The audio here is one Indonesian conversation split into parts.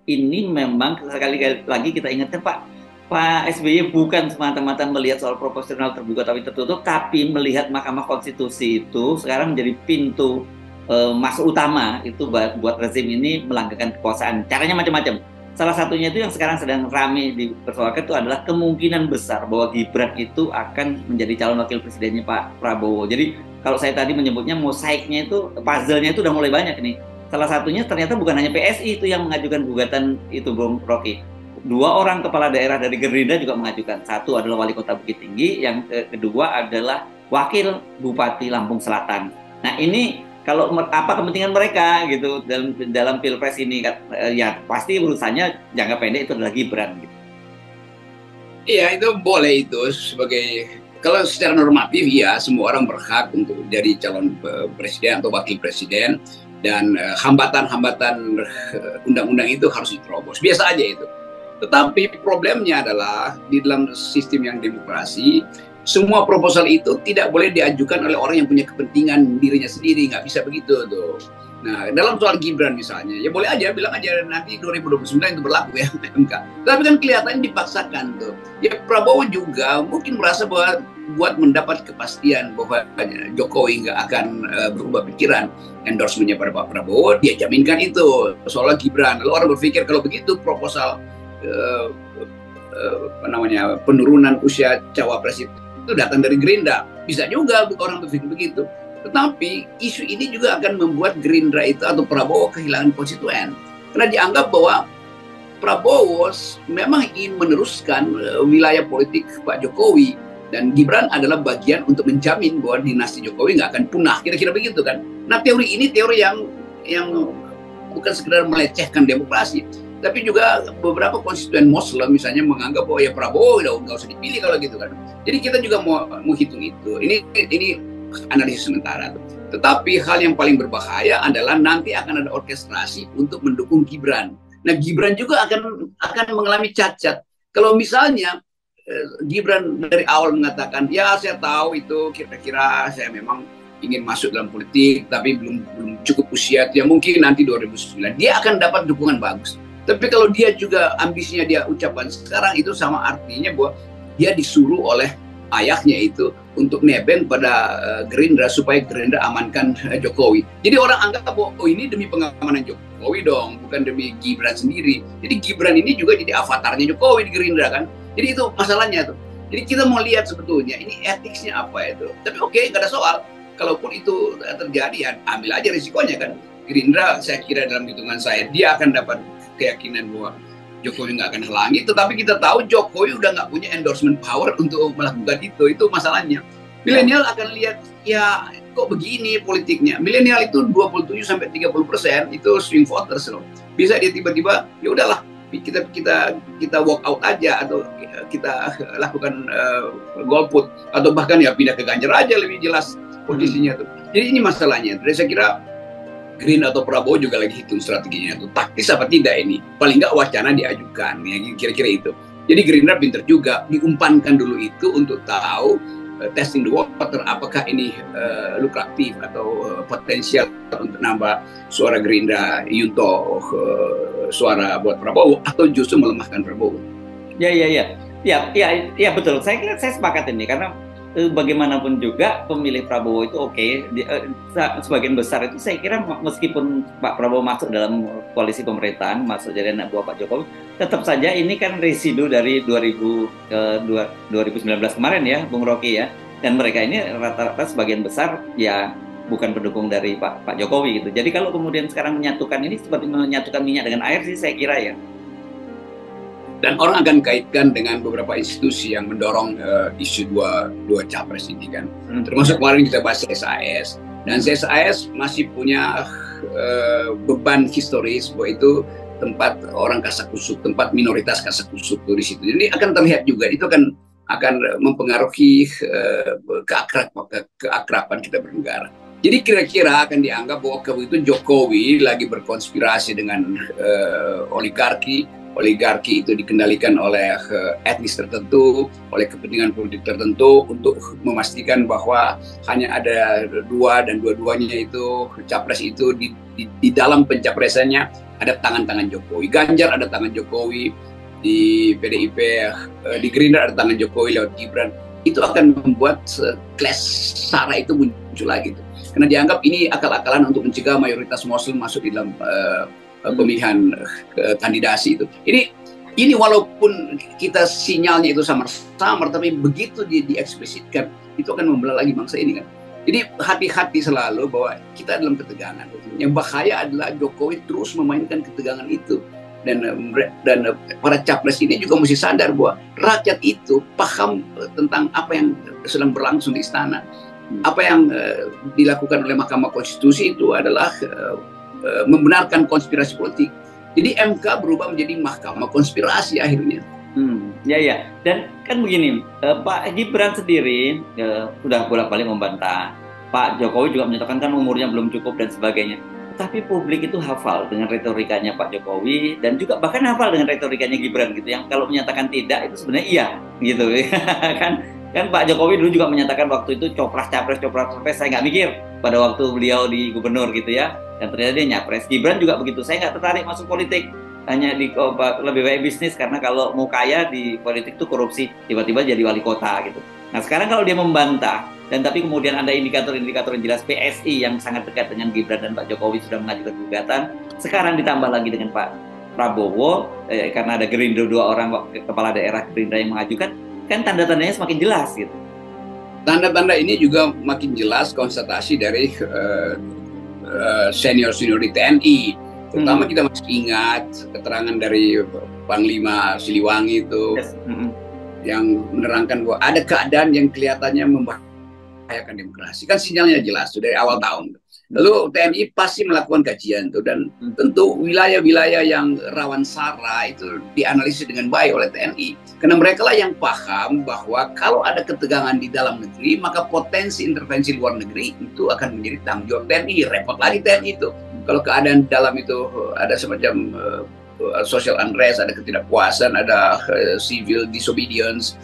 ini memang sekali lagi kita ingatkan Pak SBY bukan semata-mata melihat soal proporsional terbuka tapi tertutup, tapi melihat Mahkamah Konstitusi itu sekarang menjadi pintu masuk utama itu buat rezim ini melanggengkan kekuasaan. Caranya macam-macam. Salah satunya itu yang sekarang sedang ramai dipersoalkan itu adalah kemungkinan besar bahwa Gibran itu akan menjadi calon wakil presidennya Pak Prabowo. Jadi kalau saya tadi menyebutnya mosaiknya itu, puzzle-nya itu udah mulai banyak nih. Salah satunya ternyata bukan hanya PSI itu yang mengajukan gugatan itu, Bung Rocky. Dua orang kepala daerah dari Gerindra juga mengajukan. Satu adalah wali kota Bukit Tinggi, yang kedua adalah wakil Bupati Lampung Selatan. Nah ini kalau apa kepentingan mereka gitu dalam pilpres ini, ya pasti urusannya jangka pendek itu adalah Gibran gitu. Iya, itu boleh itu sebagai, kalau secara normatif ya semua orang berhak untuk jadi calon presiden atau wakil presiden, dan hambatan-hambatan undang-undang itu harus diterobos. Biasa aja itu. Tetapi problemnya adalah di dalam sistem yang demokrasi, semua proposal itu tidak boleh diajukan oleh orang yang punya kepentingan dirinya sendiri. Nggak bisa begitu tuh. Nah, dalam soal Gibran misalnya, ya boleh aja, bilang aja nanti 2029 itu berlaku ya MK. Tapi kan kelihatannya dipaksakan tuh. Ya Prabowo juga mungkin merasa bahwa buat mendapat kepastian bahwa Jokowi nggak akan berubah pikiran endorsementnya pada Pak Prabowo, dia jaminkan itu soal Gibran. Lalu orang berpikir kalau begitu proposal penurunan usia cawapres itu datang dari Gerindra. Bisa juga orang berpikir begitu. Tetapi isu ini juga akan membuat Gerindra itu atau Prabowo kehilangan konstituen. Karena dianggap bahwa Prabowo memang ingin meneruskan wilayah politik Pak Jokowi, dan Gibran adalah bagian untuk menjamin bahwa dinasti Jokowi nggak akan punah. Kira-kira begitu kan. Nah teori ini teori yang bukan sekedar melecehkan demokrasi, tapi juga beberapa konstituen Muslim misalnya menganggap bahwa ya Prabowo nggak usah dipilih kalau gitu kan. Jadi kita juga mau hitung itu. Ini analisis sementara. Tetapi hal yang paling berbahaya adalah nanti akan ada orkestrasi untuk mendukung Gibran. Nah Gibran juga akan mengalami cacat. Kalau misalnya Gibran dari awal mengatakan ya saya tahu itu kira-kira saya memang ingin masuk dalam politik tapi belum cukup usia, ya mungkin nanti 2009 dia akan dapat dukungan bagus. Tapi kalau dia juga ambisinya dia ucapkan sekarang, itu sama artinya bahwa dia disuruh oleh ayahnya itu untuk nebeng pada Gerindra supaya Gerindra amankan Jokowi. Jadi orang anggap bahwa ini demi pengamanan Jokowi dong, bukan demi Gibran sendiri. Jadi Gibran ini juga jadi avatarnya Jokowi di Gerindra kan. Jadi itu masalahnya tuh. Jadi kita mau lihat sebetulnya ini etiknya apa itu. Tapi oke, nggak ada soal. Kalaupun itu terjadi ya ambil aja risikonya kan. Gerindra saya kira dalam hitungan saya dia akan dapat keyakinan bahwa Jokowi nggak akan halangi, tetapi kita tahu Jokowi udah nggak punya endorsement power untuk melakukan itu masalahnya. Milenial akan lihat, ya kok begini politiknya. Milenial itu 27-30% itu swing voters loh. Bisa dia tiba-tiba, ya udahlah kita walk out aja, atau kita lakukan golput, atau bahkan ya pindah ke Ganjar aja lebih jelas posisinya tuh. Jadi ini masalahnya. Jadi saya kira Gerindra atau Prabowo juga lagi hitung strateginya tuh, taktis apa tidak ini. Paling nggak wacana diajukan, ya kira-kira itu. Jadi Gerindra pinter juga, diumpankan dulu itu untuk tahu testing the water, apakah ini lukratif atau potensial untuk nambah suara Gerindra, Yunto suara buat Prabowo, atau justru melemahkan Prabowo. Ya betul. Saya sepakat ini karena bagaimanapun juga pemilih Prabowo itu sebagian besar itu saya kira meskipun Pak Prabowo masuk dalam koalisi pemerintahan, masuk jadi anak buah Pak Jokowi, tetap saja ini kan residu dari 2019 kemarin ya, Bung Rocky ya, dan mereka ini rata-rata sebagian besar ya bukan pendukung dari Pak Jokowi gitu. Jadi kalau kemudian sekarang menyatukan ini seperti menyatukan minyak dengan air sih saya kira ya. Dan orang akan kaitkan dengan beberapa institusi yang mendorong isu dua capres ini kan. Termasuk kemarin kita bahas CSIS. Dan CSIS masih punya beban historis bahwa itu tempat orang kasakusuk, tempat minoritas kasakusuk di situ. Jadi akan terlihat juga itu akan mempengaruhi keakraban kita bernegara. Jadi kira-kira akan dianggap bahwa itu Jokowi lagi berkonspirasi dengan oligarki itu dikendalikan oleh etnis tertentu, oleh kepentingan politik tertentu untuk memastikan bahwa hanya ada dua dan dua-duanya itu capres itu di dalam pencapresannya ada tangan-tangan Jokowi. Ganjar ada tangan Jokowi, di PDIP, di Gerindra ada tangan Jokowi lewat Gibran. Itu akan membuat clash SARA itu muncul lagi. Karena dianggap ini akal-akalan untuk mencegah mayoritas Muslim masuk di dalam pemilihan kandidasi itu. Ini walaupun kita sinyalnya itu samar-samar, tapi begitu dieksplisitkan, itu akan membelah lagi bangsa ini kan. Jadi hati-hati selalu bahwa kita dalam ketegangan. Yang bahaya adalah Jokowi terus memainkan ketegangan itu. Dan para capres ini juga mesti sadar bahwa rakyat itu paham tentang apa yang sedang berlangsung di istana. Apa yang dilakukan oleh Mahkamah Konstitusi itu adalah membenarkan konspirasi politik. Jadi MK berubah menjadi mahkamah konspirasi akhirnya. Ya. Dan kan begini, Pak Gibran sendiri sudah bolak-balik membantah. Pak Jokowi juga menyatakan kan umurnya belum cukup dan sebagainya. Tapi publik itu hafal dengan retorikanya Pak Jokowi dan juga bahkan hafal dengan retorikanya Gibran gitu. Yang kalau menyatakan tidak itu sebenarnya iya gitu. kan Pak Jokowi dulu juga menyatakan waktu itu copras capres saya nggak mikir pada waktu beliau di gubernur gitu ya. Dan ternyata dia nyapres. Gibran juga begitu. Saya nggak tertarik masuk politik. Hanya lebih baik bisnis karena kalau mau kaya di politik itu korupsi, tiba-tiba jadi wali kota gitu. Nah sekarang kalau dia membantah dan tapi kemudian ada indikator-indikator yang jelas PSI yang sangat dekat dengan Gibran dan Pak Jokowi sudah mengajukan gugatan, sekarang ditambah lagi dengan Pak Prabowo karena ada Gerindra, 2 orang kepala daerah Gerindra yang mengajukan, kan tanda-tandanya semakin jelas gitu. Tanda-tanda ini juga makin jelas konstatasi dari senior-senior di TNI. Terutama kita masih ingat keterangan dari Panglima Siliwangi itu yang menerangkan bahwa ada keadaan yang kelihatannya membahayakan demokrasi. Kan sinyalnya jelas dari awal tahun. Lalu TNI pasti melakukan kajian itu dan tentu wilayah-wilayah yang rawan SARA itu dianalisis dengan baik oleh TNI. Karena mereka lah yang paham bahwa kalau ada ketegangan di dalam negeri, maka potensi intervensi luar negeri itu akan menjadi tanggung jawab TNI. Repot lagi TNI itu. Kalau keadaan dalam itu ada semacam social unrest, ada ketidakpuasan, ada civil disobedience,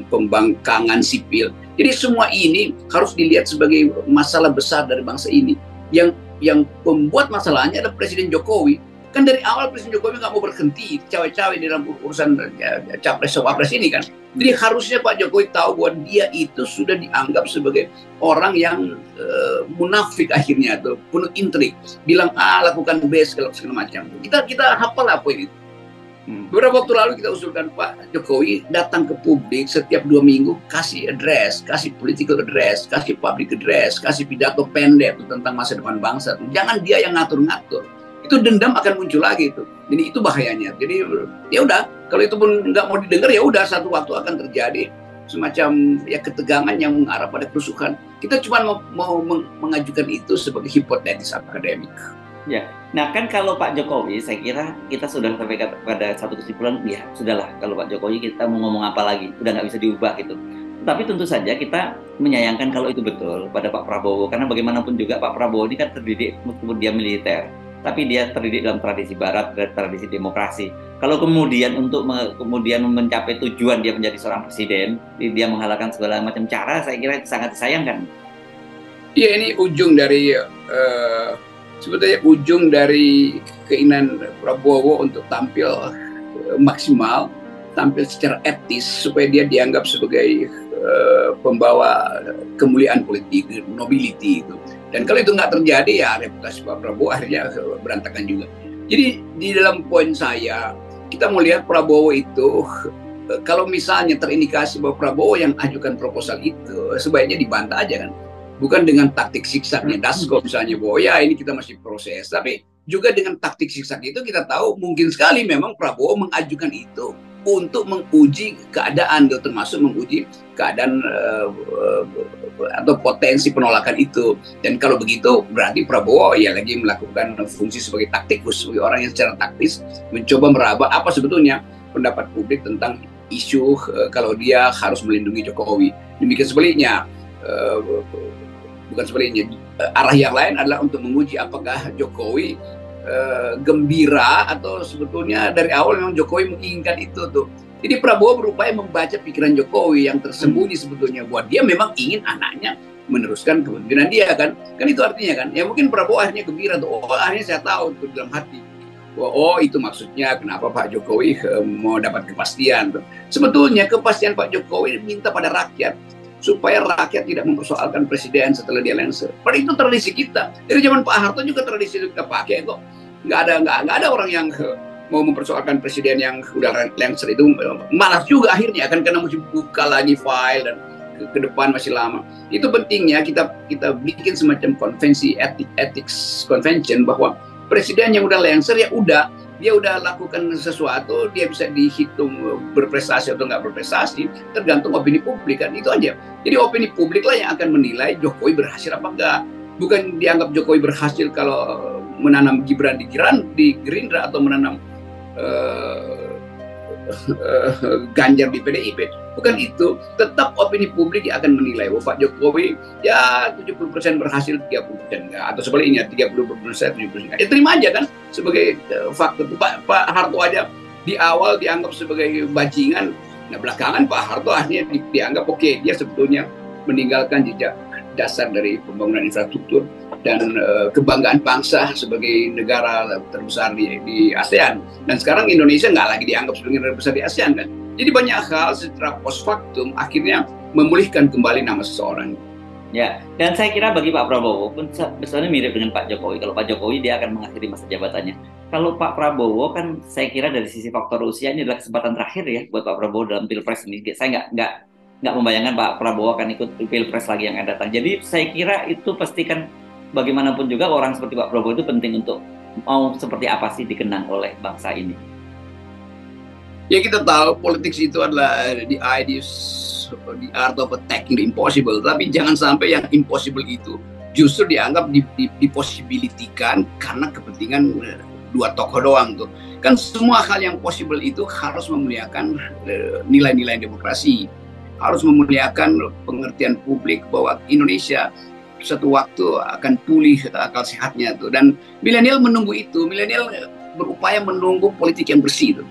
pembangkangan sipil. Jadi semua ini harus dilihat sebagai masalah besar dari bangsa ini. Yang membuat masalahnya adalah Presiden Jokowi. Kan dari awal Presiden Jokowi nggak mau berhenti cawe-cawe di dalam urusan capres-cawapres ini kan. Jadi harusnya Pak Jokowi tahu bahwa dia itu sudah dianggap sebagai orang yang munafik akhirnya tuh, penuh intrik. Bilang A, lakukan B, segala macam. Kita hafal apa ini. Beberapa waktu lalu kita usulkan Pak Jokowi datang ke publik setiap 2 minggu, kasih address, kasih political address, kasih public address, kasih pidato pendek tentang masa depan bangsa. Jangan dia yang ngatur-ngatur. Itu dendam akan muncul lagi itu. Jadi itu bahayanya. Jadi ya udah, kalau itu pun nggak mau didengar ya udah, satu waktu akan terjadi semacam ya ketegangan yang mengarah pada kerusuhan. Kita cuma mau mengajukan itu sebagai hipotetis akademik. Ya, nah kan kalau Pak Jokowi, saya kira kita sudah sampai pada satu kesimpulan, ya sudahlah kalau Pak Jokowi kita mau ngomong apa lagi, udah nggak bisa diubah gitu. Tapi tentu saja kita menyayangkan kalau itu betul pada Pak Prabowo, karena bagaimanapun juga Pak Prabowo ini kan terdidik meskipun dia militer, tapi dia terdidik dalam tradisi Barat, tradisi demokrasi. Kalau kemudian untuk kemudian mencapai tujuan dia menjadi seorang presiden, dia menghalalkan segala macam cara, saya kira itu sangat disayangkan. Iya, ini ujung dari sebetulnya ujung dari keinginan Prabowo untuk tampil maksimal, tampil secara etis supaya dia dianggap sebagai pembawa kemuliaan politik, nobility itu. Dan kalau itu nggak terjadi ya reputasi Pak Prabowo akhirnya berantakan juga. Jadi di dalam poin saya kita melihat Prabowo itu kalau misalnya terindikasi bahwa Prabowo yang ajukan proposal itu sebaiknya dibantah aja kan. Bukan dengan taktik siksaknya Dasko misalnya bahwa ya ini kita masih proses, tapi juga dengan taktik siksak itu kita tahu mungkin sekali memang Prabowo mengajukan itu untuk menguji keadaan, termasuk menguji keadaan atau potensi penolakan itu. Dan kalau begitu berarti Prabowo ya lagi melakukan fungsi sebagai taktikus, sebagai orang yang secara taktis mencoba meraba apa sebetulnya pendapat publik tentang isu kalau dia harus melindungi Jokowi. Demikian sebaliknya. Bukan sebaliknya, arah yang lain adalah untuk menguji apakah Jokowi gembira atau sebetulnya dari awal memang Jokowi menginginkan itu tuh. Jadi Prabowo berupaya membaca pikiran Jokowi yang tersembunyi sebetulnya bahwa dia memang ingin anaknya meneruskan kepemimpinan dia kan itu artinya kan ya mungkin Prabowo akhirnya gembira tuh, oh akhirnya saya tahu tuh dalam hati, oh itu maksudnya kenapa Pak Jokowi mau dapat kepastian tuh. Sebetulnya kepastian Pak Jokowi minta pada rakyat supaya rakyat tidak mempersoalkan presiden setelah dia lengser. Padahal itu tradisi kita dari zaman Pak Harto juga tradisi itu kita pakai kok. Nggak ada orang yang mau mempersoalkan presiden yang udah lengser itu, malas juga akhirnya kan karena mesti buka lagi file dan ke depan masih lama. Itu pentingnya kita bikin semacam konvensi ethics convention bahwa presiden yang udah lengser ya udah dia udah lakukan sesuatu, dia bisa dihitung berprestasi atau nggak berprestasi tergantung opini publik kan, itu aja. Jadi opini publik lah yang akan menilai Jokowi berhasil apa enggak. Bukan dianggap Jokowi berhasil kalau menanam Gibran di Gerindra atau menanam Ganjar di PDIP. Bukan itu, tetap opini publik yang akan menilai bahwa Pak Jokowi ya 70% berhasil, 30% enggak, atau sebaliknya 30% 70% enggak. Ya terima aja kan sebagai fakta. Pak Harto aja di awal dianggap sebagai bajingan, nah belakangan Pak Harto akhirnya dianggap oke, dia sebetulnya meninggalkan jejak dasar dari pembangunan infrastruktur dan kebanggaan bangsa sebagai negara terbesar di ASEAN. Dan sekarang Indonesia nggak lagi dianggap sebagai negara besar di ASEAN kan. Jadi banyak hal secara post factum akhirnya memulihkan kembali nama seseorang. Ya, dan saya kira bagi Pak Prabowo pun sebenarnya mirip dengan Pak Jokowi. Kalau Pak Jokowi dia akan mengakhiri masa jabatannya. Kalau Pak Prabowo kan saya kira dari sisi faktor usia ini adalah kesempatan terakhir ya buat Pak Prabowo dalam pilpres ini. Saya nggak membayangkan Pak Prabowo akan ikut pilpres lagi yang akan datang. Jadi saya kira itu pastikan bagaimanapun juga orang seperti Pak Prabowo itu penting untuk mau seperti apa sih dikenang oleh bangsa ini. Ya kita tahu politik itu adalah the art of attacking the impossible. Tapi jangan sampai yang impossible itu justru dianggap diposibilitikan karena kepentingan dua tokoh doang tuh. Kan semua hal yang possible itu harus memuliakan nilai-nilai demokrasi, harus memuliakan pengertian publik bahwa Indonesia suatu waktu akan pulih akal sehatnya tuh. Dan milenial menunggu itu, milenial berupaya menunggu politik yang bersih tuh.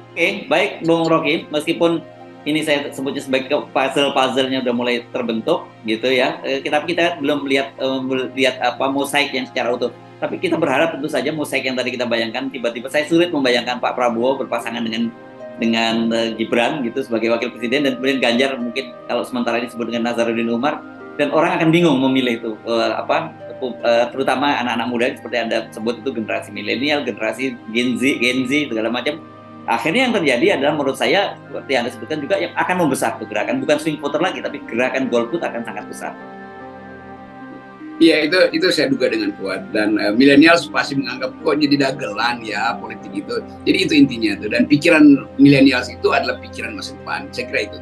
Oke, baik Bung Rocky, meskipun ini saya sebutnya sebagai puzzle-puzzlenya udah mulai terbentuk gitu ya. Kita belum lihat apa mosaik yang secara utuh. Tapi kita berharap tentu saja mosaik yang tadi kita bayangkan, tiba-tiba saya sulit membayangkan Pak Prabowo berpasangan dengan Gibran gitu sebagai wakil presiden, dan kemudian Ganjar mungkin kalau sementara ini disebut dengan Nazarudin Umar, dan orang akan bingung memilih itu terutama anak-anak muda seperti Anda sebut itu generasi milenial, generasi Gen Z segala macam. Akhirnya yang terjadi adalah menurut saya seperti yang Anda sebutkan juga yang akan membesar tuh gerakan, bukan swing voter lagi tapi gerakan golput akan sangat besar. Iya itu saya duga dengan kuat, dan milenial pasti menganggap kok jadi dagelan ya politik itu. Jadi itu intinya tuh, dan pikiran milenial itu adalah pikiran masa depan. Saya kira itu.